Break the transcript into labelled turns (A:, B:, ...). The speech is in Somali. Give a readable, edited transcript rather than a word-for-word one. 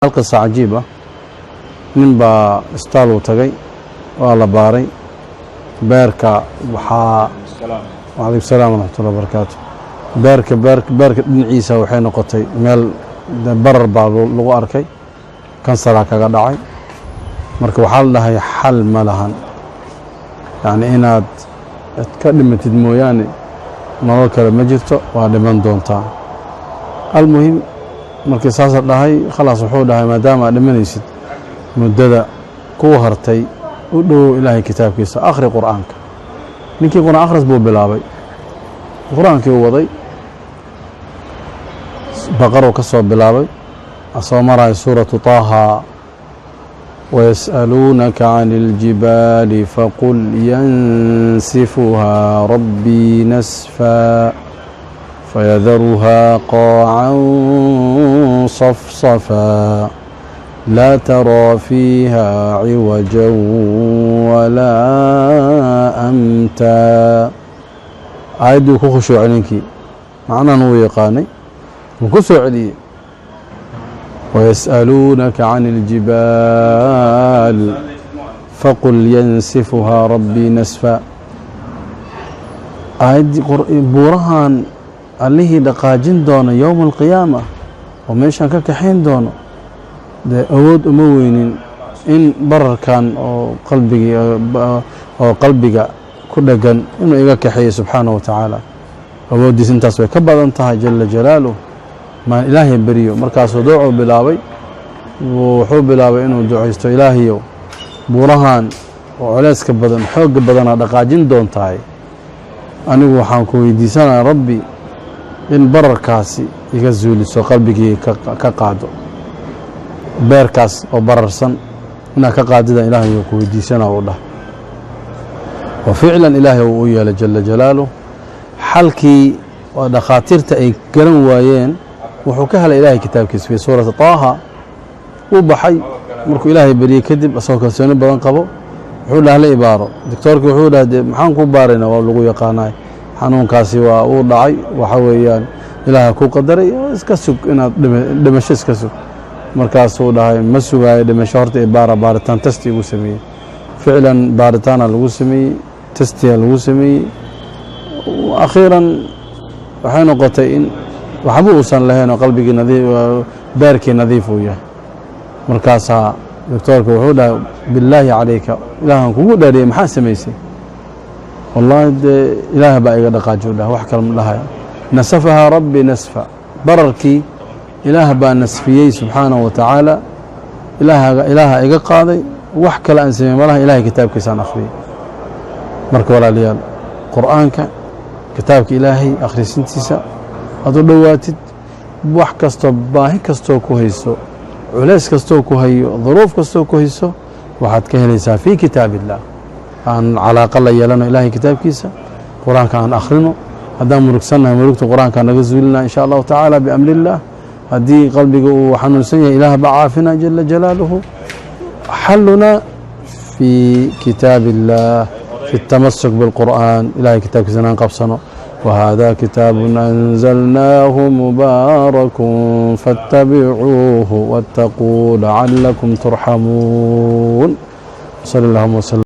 A: القصة عجيبة من با استالو تغي ولا باري باركا وحا وعليكم السلام ورحمة الله وبركاته بارك ابن عيسى وحي نقطي ميل برر با لو اركي كانسر كاغا دحاي marka waxa la dhahay xal ma lahan yani inaad ka dhimatid mooyaane nolol kale ma jirto waa dhiman doontaa almuhim markii saas dhahay khalaas wuxuu dhahay maadaama dhimanaysid muddada ku hartay u dhow ilaahay kitaabkiisa akhri quraanka ninkii quraan akhris buu bilaabay quraankii uu waday baqaro ka soo bilaabay asoo maray suuratu taaha ويسألونك عن الجبال فقل ينسفها ربي نسفا فيذرها قاعا صفصفا لا ترى فيها عوجا ولا أمتا عيدو كخشو عليكي معنا نو يقاني وكسو علي ويسألونك عن الجبال فقل ينسفها ربي نسفا بورهان اللي دقاجين دون يوم القيامة وميشان كحين دون أود أموين إن برر كان أو قلبك كدقن إنه إيقا كحي سبحانه وتعالى أود سنتاس وكبض انتهى جل جلاله ما إلهي بريو مركز دعو بلاوي وحو بلاوي إنه دعيستو إلهيو بورهان وعليس كبدن حوق بدن دقاجين دون تاي أنا وحانكو يديسانا ربي إن بركاسي يغزولي سو قلبك كقادو بيركاس أو بررسن إنا كقاددا إلهي يكو يديسانا والله وفعلا إلهي وإيا جل جلاله حلكي ودخاترت أي قرن وايين wuxuu ka helay ilaahay kitaabkiisa fi suurata taaha uu baxay markuu ilaahay bariye kadib asoo kalsooni badan qabo wuxuu dhahlay ibaaro doctorku wuxuu dhahay maxaan ku baarayna waa lagu yaqaanay xanuunkaasi waa uu dhacay waxa weeyaan ilaahay ku qadaray iska sug inaad dhimasho iska sug markaas uu dhahay ma sugaay dhimasho horta baaritaan testi ugu sameeyay ficlan baaritaana lagu sameeyay testi lagu sameeyay akhiran waxay noqotay in waxba uusan lahayn qalbigi nadiif baarkii nadiif uu yahay markaasa doctorku wuxuu dhahay billahi alayka ilaahan kugu dhaariyay maxaa sameysay wallahi ilaaha baa iga dhaqaajo dhahay wax kale ma dhahay nasafaha rabbi nasfa bararki ilaaha baa nasfiyay subhanahu wa ta'ala ilaaha iga qaaday wax kale aan sameeyay malaha ilaahay kitaabkiisa aan akhriyay marka walaaliyaal quraanka kitaabka ilaahay akhrisintiisa هذا دواتد wax kasto baahi kasto ku hayso culays kasto ku hayo ظروف kasto ku hayso waxaad ka helaysaa fi kitaabillah aan calaaqa la yeelano ilaahay kitaabkiisa quraanka aan akhrino hadaan murugsanahay murugta quraanka naga zuulina insha Allah ta'ala bi amrillah hadii qalbiga uu xanuunsan yahay ilaah ba caafina jalla jalaaluhu haluna fi kitaabillah fi التمسك بالقرآن ilaahay kitaabkiisa aan qabsano وهذا كتاب أنزلناه مبارك فاتبعوه واتقوا لعلكم ترحمون صلى الله وسلم